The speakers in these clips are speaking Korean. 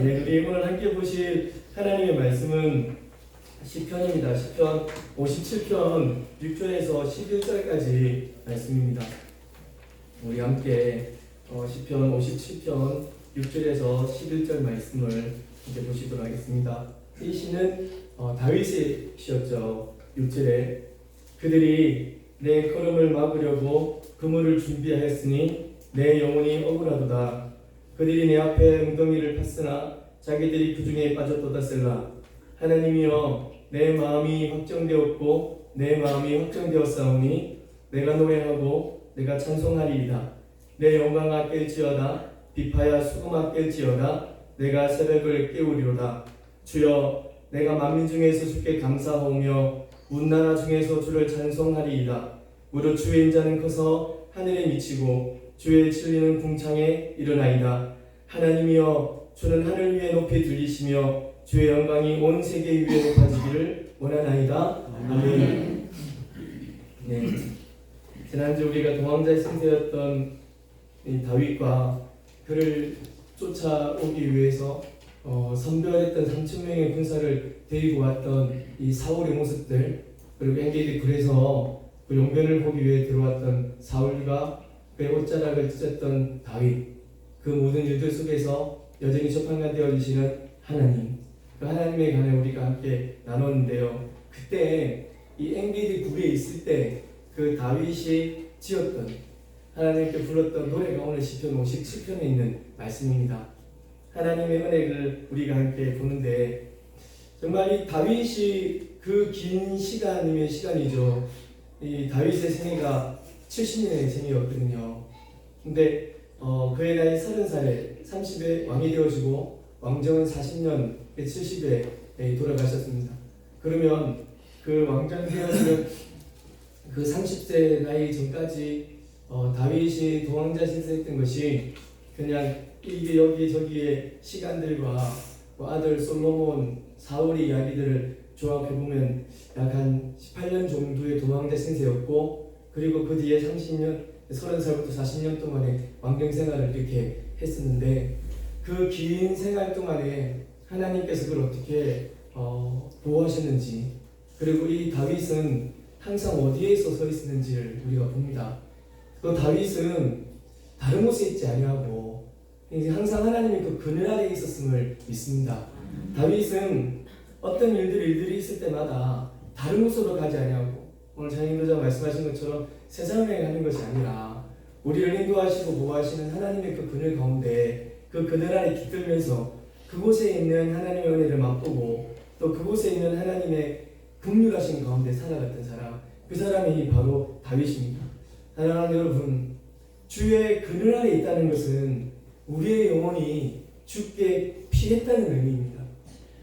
네, 우리 오늘 함께 보실 하나님의 말씀은 시편입니다. 시편 57편 6절에서 11절까지 말씀입니다. 우리 함께 시편 57편 6절에서 11절 말씀을 이제 보시도록 하겠습니다. 이 시는 다윗의 시였죠. 6절에 그들이 내 걸음을 막으려고 그물을 준비하였으니 내 영혼이 억울하도다. 그들이 내 앞에 웅덩이를 팠으나 자기들이 그 중에 빠졌도다 셀라. 하나님이여 내 마음이 확정되었고 내 마음이 확정되었사오니 내가 노래하고 내가 찬송하리이다. 내 영광아 깰지어다. 비파야 수금아 깰지어다. 내가 새벽을 깨우리로다. 주여 내가 만민 중에서 주께 감사하오며 문나라 중에서 주를 찬송하리이다. 무릇 주의 인자는 커서 하늘에 미치고 주의 진리는 궁창에 일어나이다. 하나님이여 주는 하늘 위에 높이 들리시며 주의 영광이 온 세계 위에 높아지기를 원하나이다. 아멘. 네, 지난주 우리가 도망자의 신세였던 이 다윗과 그를 쫓아오기 위해서 선별했던 3,000명의 군사를 데리고 왔던 이 사울의 모습들, 그리고 엔게디 굴에서 그 용변을 보기 위해 들어왔던 사울과 그의 옷자락을 찢었던 다윗, 그 모든 일들 속에서 여전히 재판관 되어주시는 하나님, 그 하나님에 관해 우리가 함께 나눴는데요. 그때 이 엔게디 굴에 있을 때 그 다윗이 지었던, 하나님께 불렀던 노래가 오늘 시편 57편에 있는 말씀입니다. 하나님의 은혜를 우리가 함께 보는데, 정말 이 다윗이 그 긴 시간이면 시간이죠. 이 다윗의 생애가 70년의 생이었거든요. 근데 그의 나이 30살에 30에 왕이 되어지고 왕정은 40년 70에 돌아가셨습니다. 그러면 그 왕정 되어지는 그 30세 나이 전까지 다윗이 도망자 신세했던 것이 그냥 이게 여기저기의 시간들과 아들 솔로몬, 사울의 이야기들을 조합해보면 약 한 18년 정도의 도망자 신세였고, 그리고 그 뒤에 30년, 30살부터 40년 동안의 왕정 생활을 이렇게 했었는데, 그 긴 생활 동안에 하나님께서 그걸 어떻게 보호하셨는지, 그리고 이 다윗은 항상 어디에서 서 있었는지를 우리가 봅니다. 그 다윗은 다른 곳에 있지 아니하고 항상 하나님의 그 그늘 아래에 있었음을 믿습니다. 다윗은 어떤 일들이 있을 때마다 다른 곳으로 가지 아니하고, 오늘 장인도자 말씀하신 것처럼 세상에 가는 것이 아니라 우리를 인도하시고 보호하시는 하나님의 그 그늘 가운데, 그 그늘 아래 깃들면서 그곳에 있는 하나님의 은혜를 맛보고 또 그곳에 있는 하나님의 긍휼하신 가운데 살아갔던 사람, 그 사람이 바로 다윗입니다. 사랑하는 여러분, 주의 그늘 아래 있다는 것은 우리의 영혼이 주께 피했다는 의미입니다.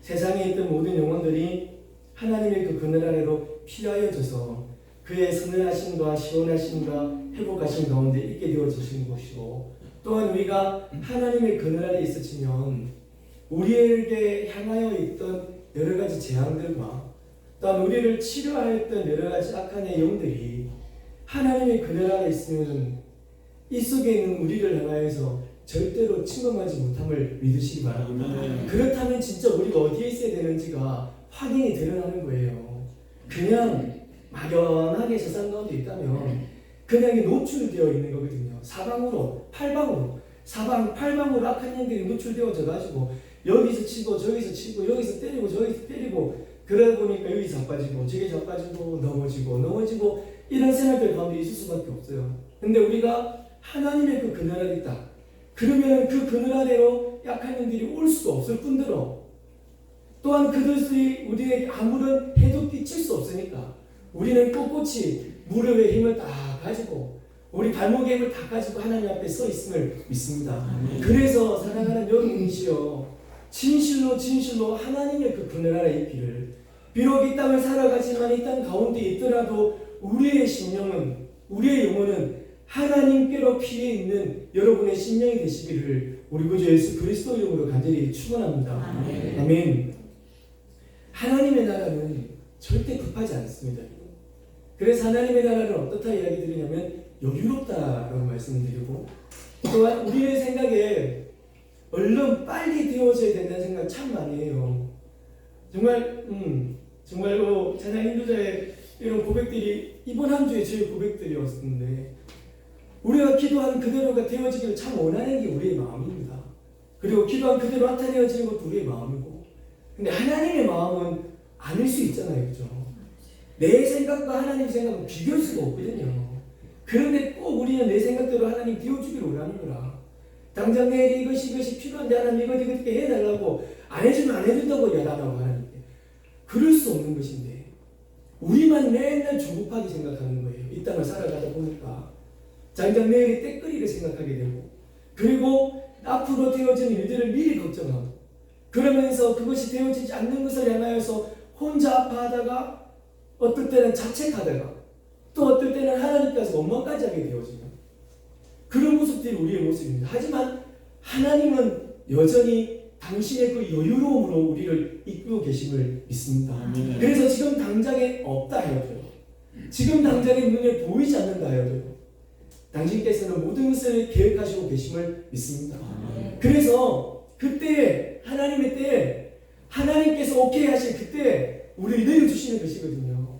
세상에 있던 모든 영혼들이 하나님의 그 그늘 아래로 피하여져서 그의 서늘하심과 시원하심과 회복하심 가운데 있게 되어지신 것이고, 또한 우리가 하나님의 그늘 아래 있으면 우리에게 향하여 있던 여러 가지 재앙들과 또한 우리를 치료하였던 여러 가지 악한 영들이 하나님의 그늘 아래 있으면 이 속에 있는 우리를 향하여서 절대로 침범하지 못함을 믿으시기 바랍니다. 그렇다면 진짜 우리가 어디에 있어야 되는지가 확인이 드러나는 거예요. 그냥 막연하게 세상 가운데 있다면 그냥 노출되어 있는 거거든요. 사방으로, 팔방으로 악한 영들이 노출되어져 가지고 여기서 치고 저기서 치고 여기서 때리고 저기서 때리고, 그러다 보니까 여기 자빠지고 저기 자빠지고 넘어지고 이런 생활들 가운데 있을 수밖에 없어요. 근데 우리가 하나님의 그 그늘 아래 있다. 그러면 그 그늘 아래로 약한 영들이 올 수도 없을 뿐더러 또한 그들이 우리에게 아무런 해도 끼칠 수 없으니까 우리는 꼿꼿이 무릎에 힘을 다 가지고 우리 발목에 힘을 다 가지고 하나님 앞에 서 있음을 믿습니다. 그래서 사랑하는 여러분이시여, 진실로 하나님의 그 그늘 아래 있기를, 비록 이 땅을 살아가지만 이 땅 가운데 있더라도 우리의 심령은, 우리의 영혼은 하나님께로 피해 있는 여러분의 심령이 되시기를 우리 구주 예수 그리스도 이름으로 간절히 축원합니다. 아멘. 하나님의 나라는 절대 급하지 않습니다. 그래서 하나님의 나라는 어떻다 이야기 드리냐면 여유롭다라고 말씀드리고, 또한 우리의 생각에 얼른 빨리 되어져야 된다는 생각은 참 많이 해요. 정말로 찬양 인도자의 이런 고백들이 이번 한 주에 저희 고백들이었는데, 우리가 기도한 그대로가 되어지기를 참 원하는 게 우리의 마음입니다. 그리고 기도한 그대로 나타내어지는 것도 우리의 마음이고, 근데 하나님의 마음은 아닐 수 있잖아요. 그죠? 내 생각과 하나님 생각은 비교할 수가 없거든요. 그런데 꼭 우리는 내 생각대로 하나님 되어주기를 원하는 거라. 당장 내일 이것이 필요한데 하나님 이거 이렇게 해달라고 안 해주면 안 해준다고 야단하고 하나님께. 그럴 수 없는 것인데 우리만 맨날 조급하게 생각하는 거예요. 이 땅을 살아가다 보니까 당장 내일의 때거리를 생각하게 되고, 그리고 앞으로 되어지는 일들을 미리 걱정하고, 그러면서 그것이 되어지지 않는 것을 향하여서 혼자 아파하다가 어떨 때는 자책하다가 또 어떨 때는 하나님께서 원망까지 하게 되어지는 그런 모습들이 우리의 모습입니다. 하지만 하나님은 여전히 당신의 그 여유로움으로 우리를 이끌고 계심을 믿습니다. 그래서 지금 당장에 없다 하여도, 지금 당장에 눈에 보이지 않는다 하여도 당신께서는 모든 것을 계획하시고 계심을 믿습니다. 그래서 그때 하나님의 때에 하나님께서 오케이 하실 그때 우리를 내려주시는 것이거든요.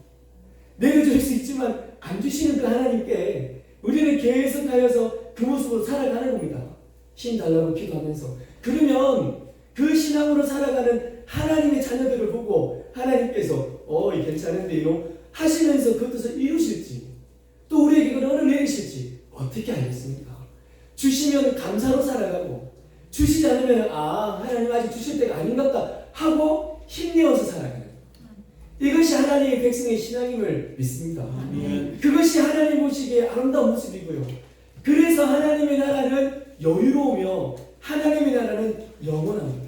내려줄 수 있지만 안 주시는 그 하나님께 우리는 계속하여서 그 모습으로 살아가는 겁니다. 힘 달라고 기도하면서. 그러면 그 신앙으로 살아가는 하나님의 자녀들을 보고 하나님께서 괜찮은데요 하시면서 그 뜻을 이루실지, 또 우리에게 그걸 어느 내리실지 어떻게 알겠습니까? 주시면 감사로 살아가고, 주시지 않으면 하나님 아직 주실 때가 아닌가 보다 하고 힘내어서 살아가는, 이것이 하나님의 백성의 신앙임을 믿습니다. 그것이 하나님 보시기에 아름다운 모습이고요. 그래서 하나님의 나라는 여유로우며 하나님의 나라는 영원합니다.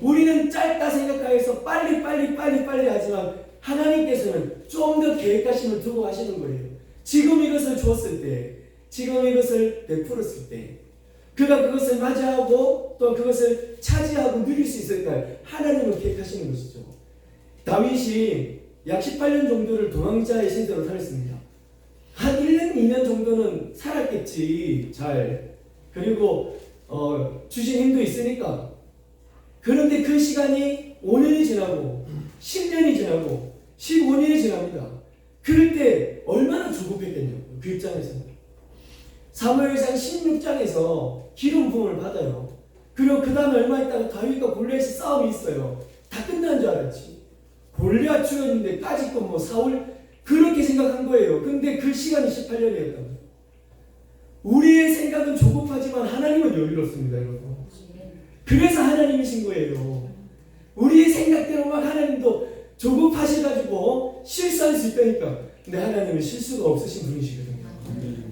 우리는 짧다 생각하여서 빨리 하지만 하나님께서는 좀 더 계획하심을 두고 하시는 거예요. 지금 이것을 주었을 때, 지금 이것을 베풀었을 때 그가 그것을 맞이하고 또 그것을 차지하고 누릴 수 있을까요? 하나님은 계획하시는 것이죠. 다윗이 약 18년 정도를 도망자의 신세로 살았습니다. 한 1년, 2년 정도는 살았겠지, 잘. 그리고 주신 힘도 있으니까. 그런데 그 시간이 5년이 지나고 10년이 지나고 15년이 지납니다. 그럴 때 얼마나 조급했겠냐고, 그 입장에서는. 사무엘상 16장에서 기름 부음을 받아요. 그리고 그 다음에 얼마 있다가 다윗과 골리앗의 싸움이 있어요. 다 끝난 줄 알았지. 골리앗 죽였는데 까짓거 사울 그렇게 생각한 거예요. 근데 그 시간이 18년이었던 거예요. 우리의 생각은 조급하지만 하나님은 여유롭습니다, 여러분. 그래서 하나님이신 거예요. 우리의 생각대로 막 하나님도 조급하셔가지고 실수할 수 있다니까. 근데 하나님은 실수가 없으신 분이시거든요.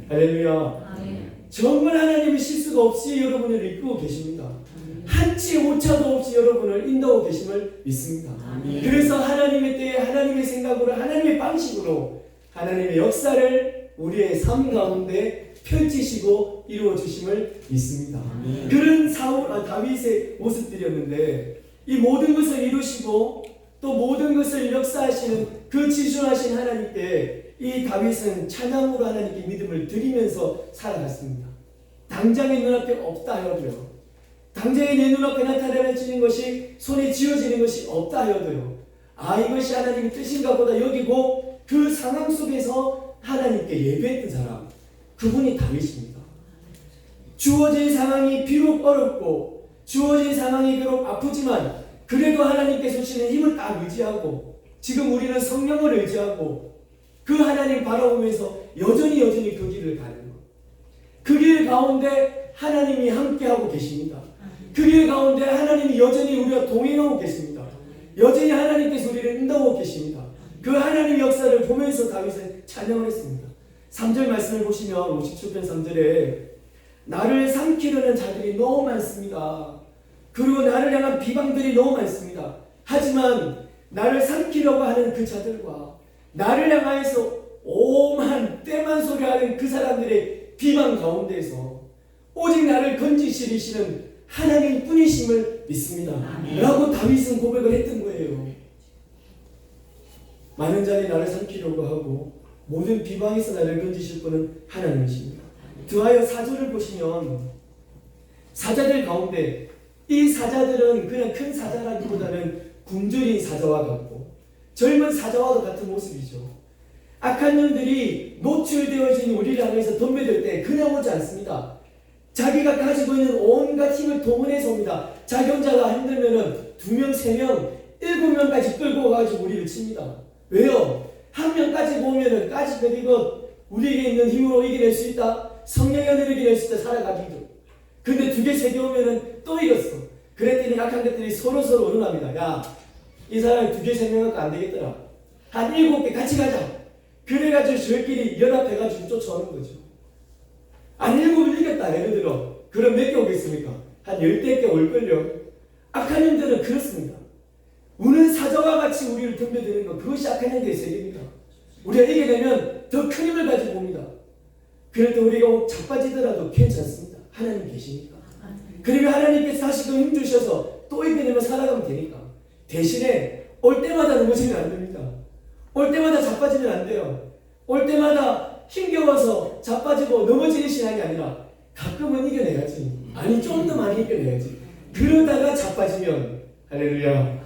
할렐루야. 정말 하나님은 실수가 없이 여러분을 이끌고 계십니다. 한치 오차도 없이 여러분을 인도하고 계심을 믿습니다. 그래서 하나님의 때에 하나님의 생각으로 하나님의 방식으로 하나님의 역사를 우리의 삶 가운데 펼치시고 이루어 주심을 믿습니다. 그런 다윗의 모습들이었는데, 이 모든 것을 이루시고 또 모든 것을 역사하시는 그 지존하신 하나님께 이 다윗은 찬양으로 하나님께 믿음을 드리면서 살아갔습니다. 당장의 눈앞에 없다 하여도요, 당장에 내 눈앞에 나타나지는 것이, 손에 쥐어지는 것이 없다 하여도요, 이것이 하나님의 뜻인가 보다 여기고 그 상황 속에서 하나님께 예배했던 사람, 그분이 다윗입니다. 주어진 상황이 비록 어렵고 주어진 상황이 비록 아프지만 그래도 하나님께서 주시는 힘을 딱 의지하고, 지금 우리는 성령을 의지하고 그 하나님 바라보면서 여전히 그 길을 가는 것. 그 길 가운데 하나님이 함께하고 계십니다. 그 길 가운데 하나님이 여전히 우리와 동행하고 계십니다. 여전히 하나님께서 우리를 인도하고 계십니다. 그 하나님의 역사를 보면서 다윗은 찬양을 했습니다. 3절 말씀을 보시면 57편 3절에 나를 삼키려는 자들이 너무 많습니다. 그리고 나를 향한 비방들이 너무 많습니다. 하지만 나를 삼키려고 하는 그 자들과 나를 향하여서 오만 때만 소리하는 그 사람들의 비방 가운데에서 오직 나를 건지시리시는 하나님 뿐이심을 믿습니다. 라고 다윗은 고백을 했던 거예요. 많은 자들이 나를 삼키려고 하고 모든 비방에서 나를 건지실 분은 하나님이십니다. 더하여 4절을 보시면 사자들 가운데 이 사자들은 그냥 큰 사자라기보다는 굶주린 사자와 같고 젊은 사자와도 같은 모습이죠. 악한 영들이 노출되어진 우리를 향해서 덤벼들 때 그냥 오지 않습니다. 자기가 가지고 있는 온갖 힘을 동원해서 옵니다. 자기 혼자가 힘들면은 2명, 3명, 7명까지 끌고 가가지고 우리를 칩니다. 왜요? 1명까지 보면은 까짓 이거 우리에게 있는 힘으로 이겨낼 수 있다. 성령의 은혜를 이겨낼 수 있다. 살아가기도. 근데 2개, 3개 오면은 또 이겼어. 그랬더니 악한 것들이 서로서로 의논합니다. 야, 이 사람이 2개, 3명 갖고 안 되겠더라. 한 7개 같이 가자. 그래가지고 저희끼리 연합해가지고 쫓아오는 거죠. 안 7을 이겼다. 예를 들어. 그럼 몇 개 오겠습니까? 한 10개 올걸요. 악한 영들은 그렇습니다. 우는 사자와 같이 우리를 덤벼드는 것, 그것이 악한 영들의 세계입니다. 우리가 이겨내면 더 큰 힘을 가지고 옵니다. 그래도 우리가 자빠지더라도 괜찮습니다. 하나님 계시니까. 그러면 하나님께서 다시금 힘 주셔서 또 이겨내면 살아가면 되니까. 대신에 올 때마다 넘어지면 안 됩니다. 올 때마다 자빠지면 안 돼요. 올 때마다 힘겨워서 자빠지고 넘어지는 신앙이 아니라 가끔은 이겨내야지. 아니 좀 더 많이 이겨내야지. 그러다가 자빠지면 할렐루야.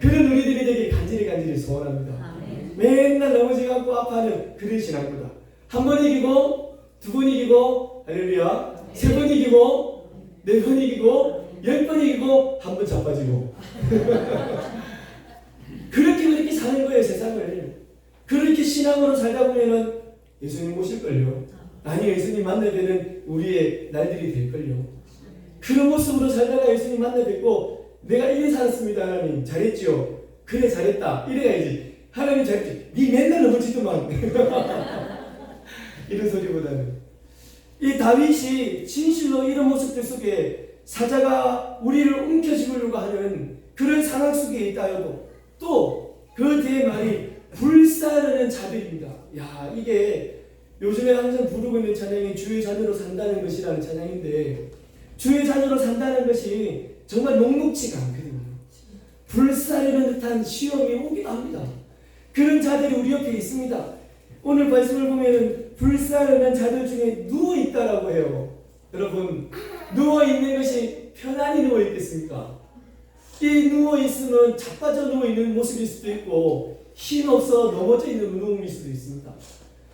그런 우리들이 되게 간절히 소원합니다. 맨날 넘어지고 아파하는 그런 신앙보다 한 번 이기고 2번 이기고 할렐루야 3번 이기고 4번 이기고 10번 이기고 한 번 자빠지고 그렇게 사는 거예요. 세상을 그렇게 신앙으로 살다 보면은 예수님 오실걸요. 아니 예수님 만나 뵈는 우리의 날들이 될걸요. 그런 모습으로 살다가 예수님 만나 뵙고 내가 이래 살았습니다. 하나님 잘했지요. 그래 잘했다. 이래야지. 하나님 잘했지. 니 맨날 넘어지더만. 이런 소리보다는 이 다윗이 진실로 이런 모습들 속에 사자가 우리를 움켜쥐으려고 하는 그런 상황 속에 있다 해도 또 그 뒤에 말이 불사르는 자들입니다. 야, 이게 요즘에 항상 부르고 있는 찬양이 주의 자녀로 산다는 것이라는 찬양인데 주의 자녀로 산다는 것이 정말 녹록지가 않거든요. 불사르는 듯한 시험이 오기도 합니다. 그런 자들이 우리 옆에 있습니다. 오늘 말씀을 보면 불사르는 자들 중에 누워있다라고 해요. 여러분, 누워있는 것이 편안히 누워있겠습니까? 이 누워있으면 자빠져 누워있는 모습일 수도 있고 힘없어 넘어져 있는 누움일 수도 있습니다.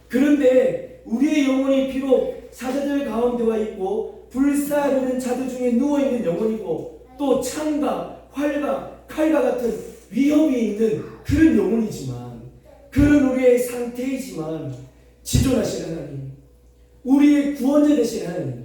그런데 우리의 영혼이 비록 사자들 가운데 와 있고 불사르는 자들 중에 누워있는 영혼이고 또 창과 활과 칼과 같은 위협이 있는 그런 영혼이지만 그런 우리의 상태이지만 지존하시는 하나님, 우리의 구원자 되신 하나님,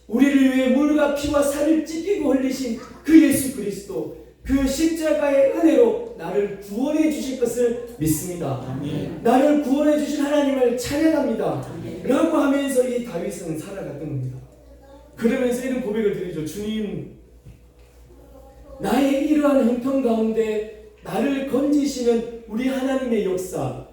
우리를 위해 물과 피와 살을 찢기고 흘리신 그 예수 그리스도, 그 십자가의 은혜로 나를 구원해 주실 것을 믿습니다. 아멘. 나를 구원해 주신 하나님을 찬양합니다. 아멘. 라고 하면서 이 다윗은 살아갔던 겁니다. 그러면서 이런 고백을 드리죠. 주님, 나의 이러한 형편 가운데 나를 건지시는 우리 하나님의 역사,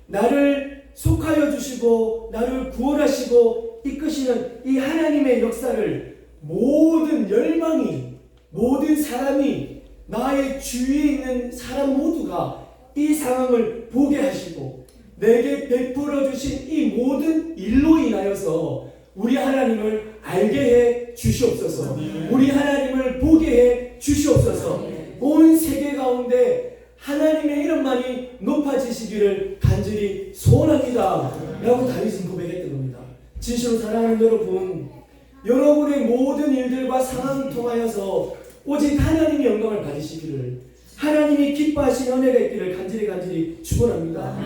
나를 속하여 주시고 나를 구원하시고 이끄시는 이 하나님의 역사를 모든 열망이, 모든 사람이, 나의 주위에 있는 사람 모두가 이 상황을 보게 하시고 내게 베풀어 주신 이 모든 일로 인하여서 우리 하나님을 알게 해 주시옵소서. 우리 하나님을 보게 해 주시옵소서. 온 세계 가운데 하나님의 이름만이 높아지시기를 간절히 소원합니다. 라고 다윗은 고백했던 겁니다. 진실로 사랑하는 여러분, 여러분의 모든 일들과 상황을 통하여서 오직 하나님의 영광을 받으시기를, 하나님이 기뻐하시는 은혜가 있기를 간절히 축원합니다.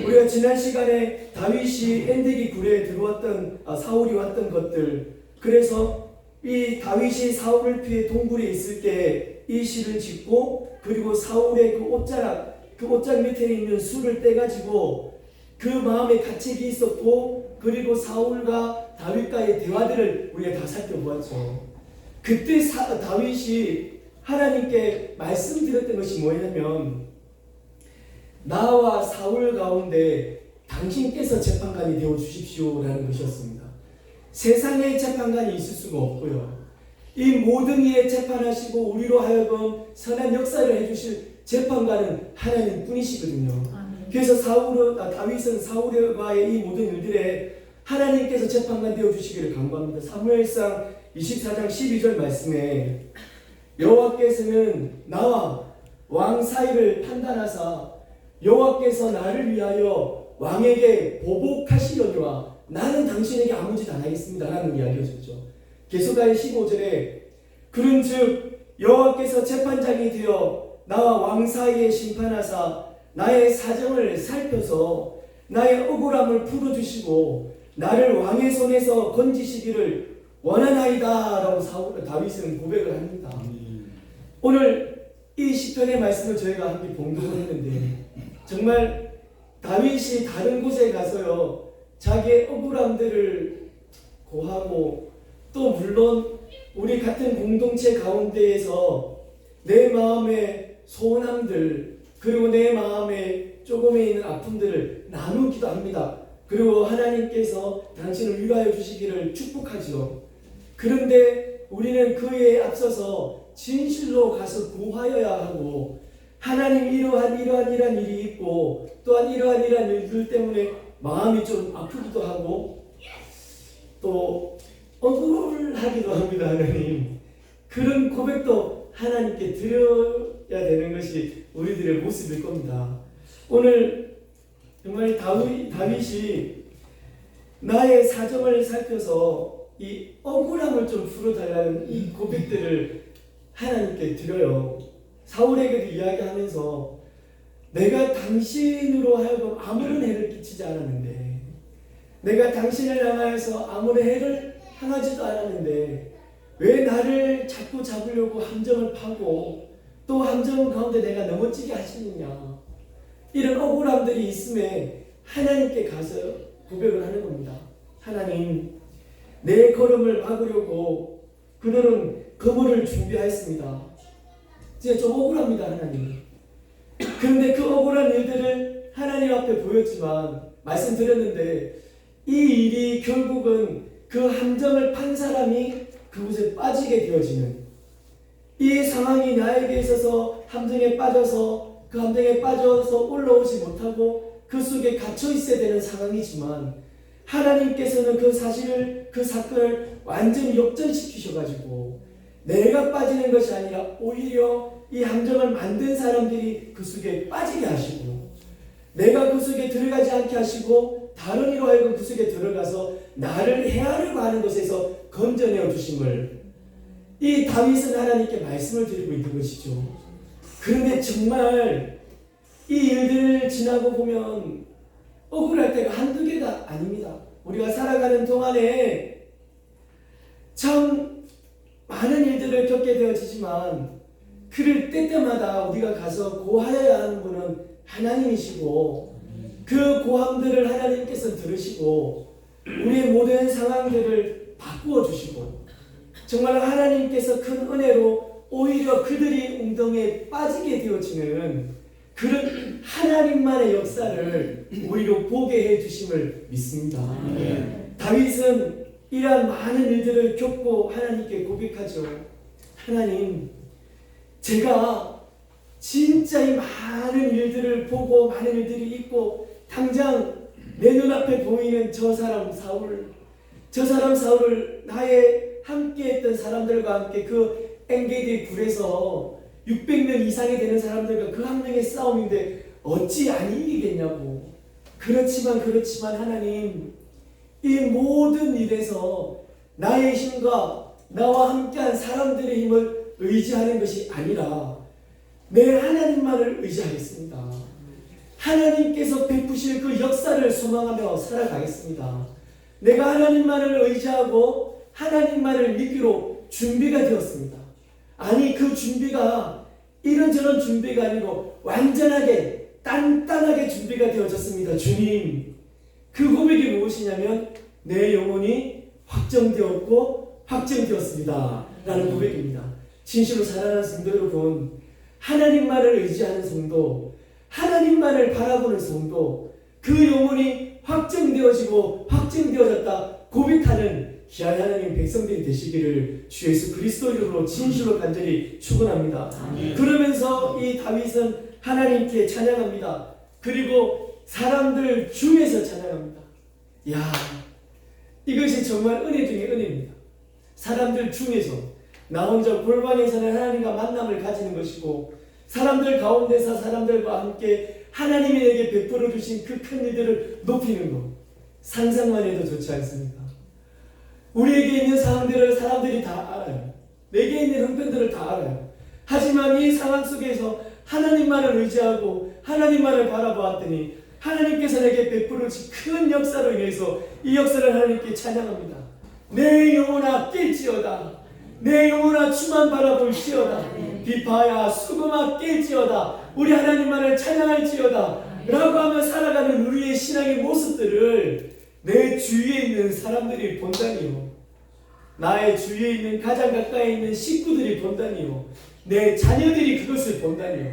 우리가 지난 시간에 다윗이 엔데기 굴에 들어왔던 사울이 왔던 것들, 그래서 이 다윗이 사울을 피해 동굴에 있을 때 이 시를 짓고 그리고 사울의 그 옷장 밑에 있는 술을 떼가지고 그 마음에 가책이 있었고 그리고 사울과 다윗과의 대화들을 우리가 다 살펴보았죠. 그때 다윗이 하나님께 말씀드렸던 것이 뭐냐면 나와 사울 가운데 당신께서 재판관이 되어 주십시오라는 것이었습니다. 세상에 재판관이 있을 수가 없고요. 이 모든 일에 재판하시고 우리로 하여금 선한 역사를 해주실 재판관은 하나님 뿐이시거든요. 그래서 다윗은 사울과의 이 모든 일들에 하나님께서 재판관 되어 주시기를 간구합니다. 사무엘상 24장 12절 말씀에 여호와께서는 나와 왕 사이를 판단하사 여호와께서 나를 위하여 왕에게 보복하시려니와 나는 당신에게 아무 짓 안 하겠습니다 라는 이야기였죠. 계속하여 15절에 그런즉 여호와께서 재판장이 되어 나와 왕 사이에 심판하사 나의 사정을 살펴서 나의 억울함을 풀어주시고 나를 왕의 손에서 건지시기를 원하나이다 라고 다윗은 고백을 합니다. 오늘 이 시편의 말씀을 저희가 함께 봉독을 했는데 정말 다윗이 다른 곳에 가서요 자기의 억울함들을 고하고 또 물론 우리 같은 공동체 가운데에서 내 마음의 소원함들 그리고 내 마음에 조금에 있는 아픔들을 나누기도 합니다. 그리고 하나님께서 당신을 위로하여 주시기를 축복하지요. 그런데 우리는 그에 앞서서 진실로 가서 구하여야 하고 하나님 이러한 일이 있고 또한 이러한 일들 때문에 마음이 좀 아프기도 하고 또 억울하기도 합니다. 하나님 그런 고백도 하나님께 드려야 되는 것이 우리들의 모습일 겁니다. 오늘 정말 다윗이 나의 사정을 살펴서 이 억울함을 좀 풀어달라는 이 고백들을 하나님께 드려요. 사울에게도 이야기하면서 내가 당신으로 하여금 아무런 해를 끼치지 않았는데 내가 당신을 향하여서 아무런 해를 향하지도 않았는데 왜 나를 자꾸 잡으려고 함정을 파고 또 함정 가운데 내가 넘어지게 하시느냐 이런 억울함들이 있음에 하나님께 가서 고백을 하는 겁니다. 하나님 내 걸음을 막으려고 그들은 그물을 준비하였습니다. 진짜 좀 억울합니다. 하나님. 그런데 그 억울한 일들을 하나님 앞에 보였지만 말씀드렸는데 이 일이 결국은 그 함정을 판 사람이 그곳에 빠지게 되어지는 이 상황이 나에게 있어서 함정에 빠져서 그 함정에 빠져서 올라오지 못하고 그 속에 갇혀 있어야 되는 상황이지만 하나님께서는 그 사실을 그 사건을 완전히 역전시키셔가지고 내가 빠지는 것이 아니라 오히려 이 함정을 만든 사람들이 그 속에 빠지게 하시고 내가 그 속에 들어가지 않게 하시고 다른 이로 하여금 그 속에 들어가서 나를 해하려고 하는 것에서 건져내어 주심을 이 다윗은 하나님께 말씀을 드리고 있는 것이죠. 그런데 정말 이 일들을 지나고 보면 억울할 때가 한두 개가 아닙니다. 우리가 살아가는 동안에 참 많은 일들을 겪게 되어지지만 그럴 때마다 우리가 가서 고하여야 하는 분은 하나님이시고 그 고함들을 하나님께서 들으시고 우리의 모든 상황들을 바꾸어 주시고 정말 하나님께서 큰 은혜로 오히려 그들이 웅덩이에 빠지게 되어지는 그런 하나님만의 역사를 우리로 보게 해 주심을 믿습니다. 다윗은 이러한 많은 일들을 겪고 하나님께 고백하죠. 하나님, 제가 진짜 이 많은 일들을 보고 많은 일들이 있고 당장 내 눈앞에 보이는 저 사람 사울을 나의 함께 했던 사람들과 함께 그 엔게디 굴에서 600명 이상이 되는 사람들과 그 한 명의 싸움인데 어찌 안 이기겠냐고. 그렇지만 하나님, 이 모든 일에서 나의 힘과 나와 함께한 사람들의 힘을 의지하는 것이 아니라 내 하나님만을 의지하겠습니다. 하나님께서 베푸실 그 역사를 소망하며 살아가겠습니다. 내가 하나님만을 의지하고 하나님만을 믿기로 준비가 되었습니다. 아니, 그 준비가 이런저런 준비가 아니고 완전하게 단단하게 준비가 되어졌습니다. 주님, 그 고백이 무엇이냐면 내 영혼이 확정되었고 확정되었습니다 라는 고백입니다. 진실로 사랑하는 성도 여러분, 하나님만을 의지하는 성도, 하나님만을 바라보는 성도, 그 영혼이 확정되어지고 확정되어졌다 고백하는 귀한 하나님 백성들이 되시기를 주 예수 그리스도 이름으로 진실로 간절히 축원합니다. 그러면서 이 다윗은 하나님께 찬양합니다. 그리고 사람들 중에서 찬양합니다. 이것이 정말 은혜 중에 은혜입니다. 사람들 중에서 나 혼자 골방에서는 하나님과 만남을 가지는 것이고 사람들 가운데서 사람들과 함께 하나님이 내게 베풀어 주신 그 큰 일들을 높이는 것, 상상만 해도 좋지 않습니까? 우리에게 있는 상황들을 사람들이 다 알아요. 내게 있는 형편들을 다 알아요. 하지만 이 상황 속에서 하나님만을 의지하고 하나님만을 바라보았더니 하나님께서 내게 베풀어 주신 큰 역사로 인해서 이 역사를 하나님께 찬양합니다. 내 영혼아 깰지어다. 내 영혼아 주만 바라볼지어다. 비파야 수금아 깰지어다. 우리 하나님만을 찬양할지어다 라고 하며 살아가는 우리의 신앙의 모습들을 내 주위에 있는 사람들이 본다니요. 나의 주위에 있는 가장 가까이 있는 식구들이 본다니요. 내 자녀들이 그것을 본다니요.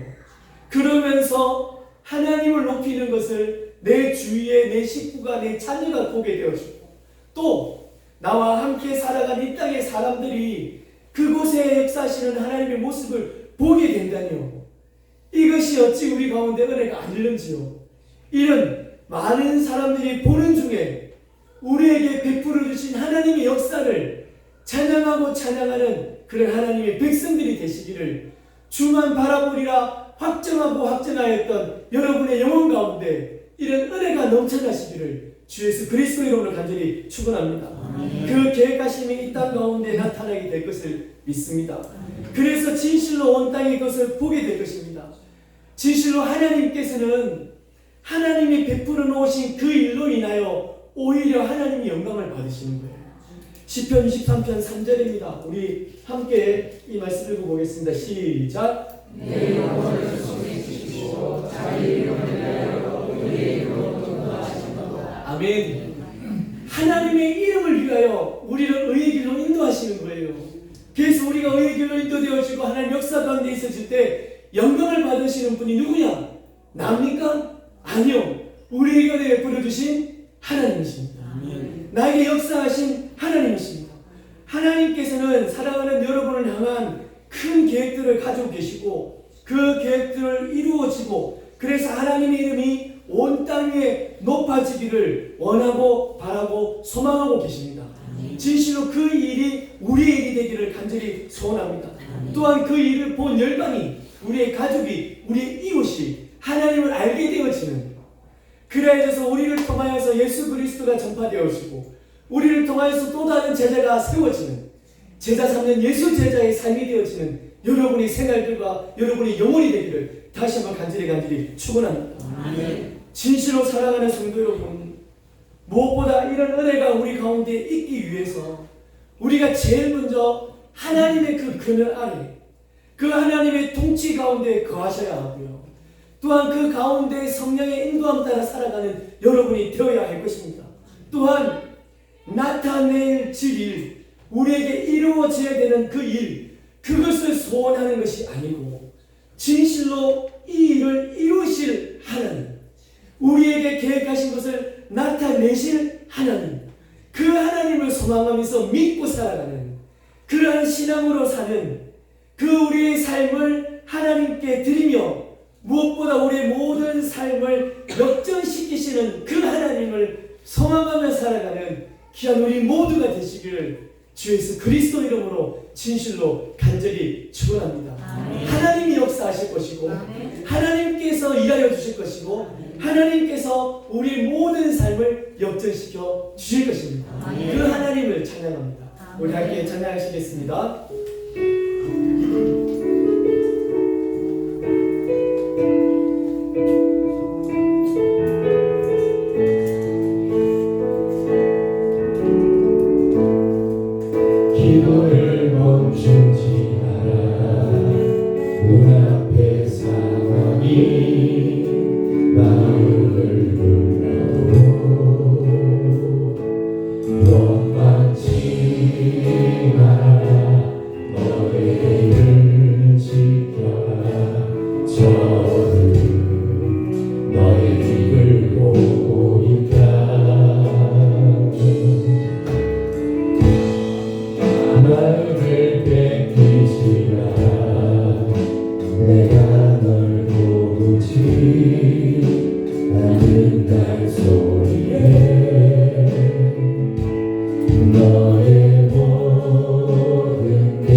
그러면서 하나님을 높이는 것을 내 주위에 내 식구가 내 자녀가 보게 되어지고 또 나와 함께 살아간 이 땅의 사람들이 그곳에 역사하시는 하나님의 모습을 보게 된다니요. 이것이 어찌 우리 가운데 은혜가 아닐는지요. 이런 많은 사람들이 보는 중에 우리에게 베풀어 주신 하나님의 역사를 찬양하고 찬양하는 그런 하나님의 백성들이 되시기를 주만 바라보리라 확정하고 확정하였던 여러분의 영혼 가운데 이런 은혜가 넘쳐나시기를 주 예수 그리스도의 이름으로 간절히 축원합니다. 그 계획하심이 이 땅 가운데 나타나게 될 것을 믿습니다. 그래서 진실로 온 땅이 그것을 보게 될 것입니다. 진실로 하나님께서는 하나님이 베풀어 놓으신 그 일로 인하여 오히려 하나님이 영광을 받으시는 거예요. 시편 23편 3절입니다. 우리 함께 이 말씀 읽어보겠습니다. 시작. 내 영혼을 주시고 자기 이름을 위하여 우리의 이름으로 인도하시는도다. 아멘. 하나님의 이름을 위하여 우리를 의의 길로 인도하시는 거예요. 그래서 우리가 의의 길로 인도되어지고 하나님 역사 가운데 있어질 때 영광을 받으시는 분이 누구냐? 나입니까? 아니요. 우리에게 베풀어 주신 하나님이십니다. 아멘. 나에게 역사하신 하나님이십니다. 하나님께서는 사랑하는 여러분을 향한 큰 계획들을 가지고 계시고 그 계획들을 이루어지고 그래서 하나님의 이름이 온 땅 위에 높아지기를 원하고 바라고 소망하고 계십니다. 진실로 그 일이 우리의 일이 되기를 간절히 소원합니다. 또한 그 일을 본 열방이 우리의 가족이 우리의 이웃이 하나님을 알게 되어지는 그래서 우리를 통하여서 예수 그리스도가 전파되어지고 우리를 통하여서 또 다른 제자가 세워지는 제자 삼는 예수 제자의 삶이 되어지는 여러분의 생활들과 여러분의 영혼이 되기를 다시 한번 간절히 축원합니다. 진실로 사랑하는 성도 여러분, 무엇보다 이런 은혜가 우리 가운데 있기 위해서 우리가 제일 먼저 하나님의 그 그늘 아래 그 하나님의 통치 가운데 거하셔야 하고요. 또한 그 가운데 성령의 인도함 따라 살아가는 여러분이 되어야 할 것입니다. 또한 나타낼 일, 우리에게 이루어져야 되는 그 일, 그것을 소원하는 것이 아니고 진실로 이 일을 이루실 하나님, 우리에게 계획하신 것을 나타내실 하나님, 그 하나님을 소망하면서 믿고 살아가는 그러한 신앙으로 사는 그 우리의 삶을 하나님께 드리며 무엇보다 우리의 모든 삶을 역전시키시는 그 하나님을 소망하며 살아가는 귀한 우리 모두가 되시기를 주 예수 그리스도 이름으로 진실로 간절히 축원합니다. 하나님이 역사하실 것이고 하나님께서 일하여 주실 것이고 하나님께서 우리 모든 삶을 역전시켜 주실 것입니다. 그 하나님을 찬양합니다. 우리 함께 찬양하시겠습니다. 기도를 멈추지 마라. 눈앞의 상황이 마음을 눌러도 원망치 마라. 너의 일을 지켜라. 저는 너의 입을 보고 있다. 말을 뺏기지 마라. 내가 널 도우지 않는다는 소리에 너의 모든 게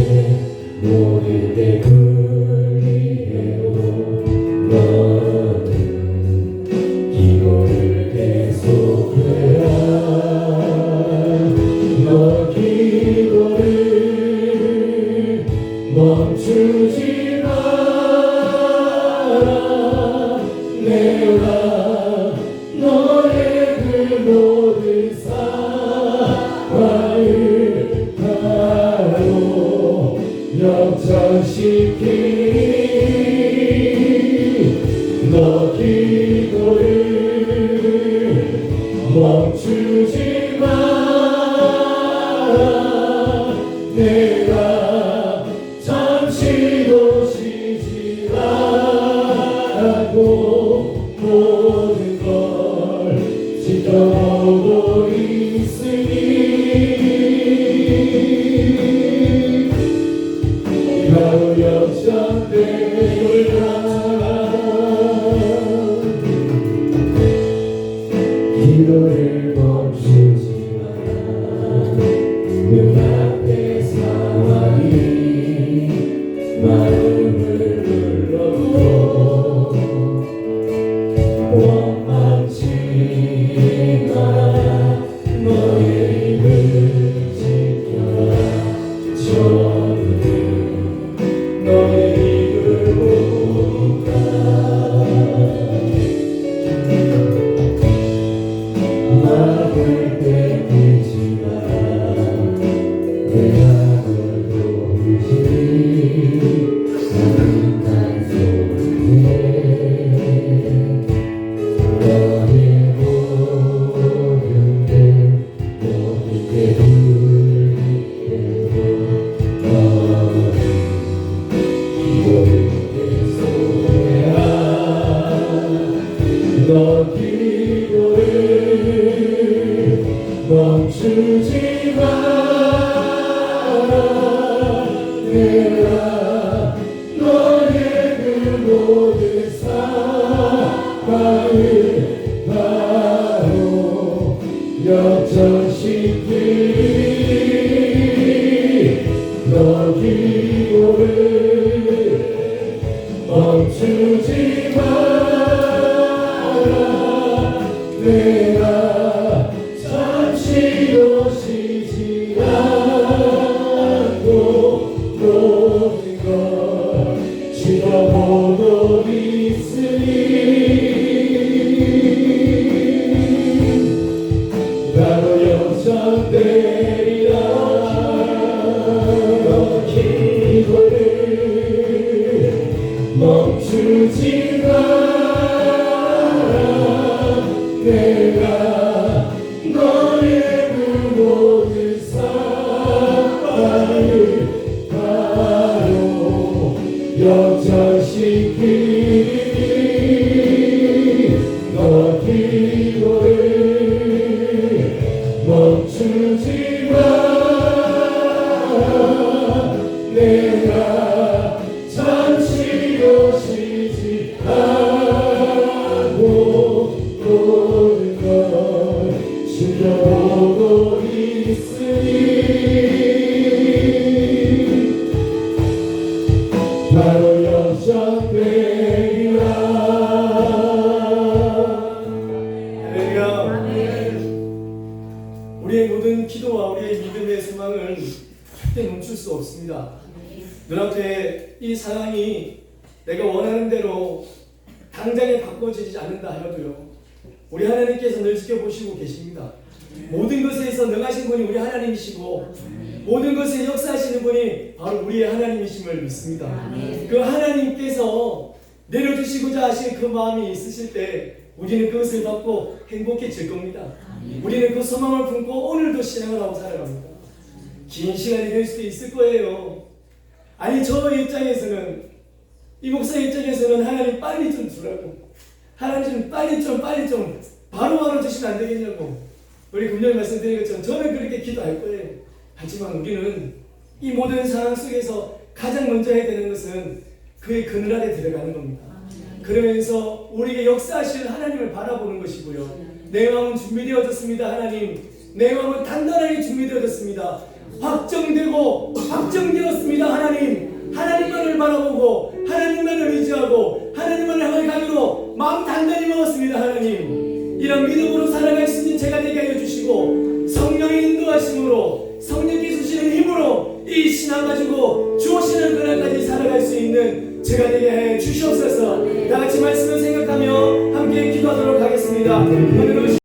하고 모든 걸 지켜보고 있으니 바로 역전되리라. 기도를 멈추지 마. 눈앞의 상황이 마음을 눌러도 원망치 마라. 너의 입을 지켜라. 저들은 너의 입을 보니까 막을 뺏기지 마라. 내가 널 도우지. 나는 단속해 너의 모든 게 불리해도 너는 기도를 계속해라. 너 기도를 멈추지 마라. 내가 너의 그 모든 사랑을 바로 역전시키리. 너 기도를 멈추지 마라. 내가 잠시도 쉬지 않고 모든 걸 지켜보고 있으니 바로 역전되리라. 너 기도를 멈추지 마라. 내가 너의 그 모든 사랑을 바로 역전시키리. 너 기도를 멈추지 마라. 내가 잠시도 쉬지 않고 모든 걸 지켜보고 있으니 바로 역전되리라. 할렐루야. 우리의 모든 기도와 우리의 믿음의 소망은 절대 멈출 수 없습니다. 눈앞에 이 상황이 내가 원하는 대로 당장에 바꿔지지 않는다 하여도요, 우리 하나님께서 늘 지켜보시고 계십니다. 모든 것에서 능하신 분이 우리 하나님이시고 모든 것에 역사하시는 분이 바로 우리의 하나님이심을 믿습니다. 그 하나님께서 내려주시고자 하신 그 마음이 있으실 때 우리는 그것을 받고 행복해질 겁니다. 우리는 그 소망을 품고 오늘도 신앙을 하고 살아갑니다. 긴 시간이 될 수도 있을 거예요. 아니, 저 입장에서는, 이 목사 입장에서는 하나님 빨리 좀 주라고, 하나님 빨리 좀 바로바로 주시면 안 되겠냐고, 우리 금요일 말씀드린 것처럼 저는 그렇게 기도할 거예요. 하지만 우리는 이 모든 상황 속에서 가장 먼저 해야 되는 것은 그의 그늘 아래 들어가는 겁니다. 그러면서 우리에게 역사하실 하나님을 바라보는 것이고요. 내 마음은 준비되어졌습니다. 하나님, 내 마음은 단단하게 준비되어졌습니다. 확정되었습니다. 하나님, 하나님만을 바라보고 하나님만을 의지하고 하나님만을 향해 가기로 마음 단단히 먹었습니다. 하나님, 이런 믿음으로 살아갈 수 있는 제가 되게 하여 주시고 성령의 인도하심으로, 성령께서 주시는 힘으로 이 신앙 가지고 주오시는 그날까지 살아갈 수 있는 제가 되게 해 주시옵소서. 다 같이 말씀을 생각하며 함께 기도하도록 하겠습니다.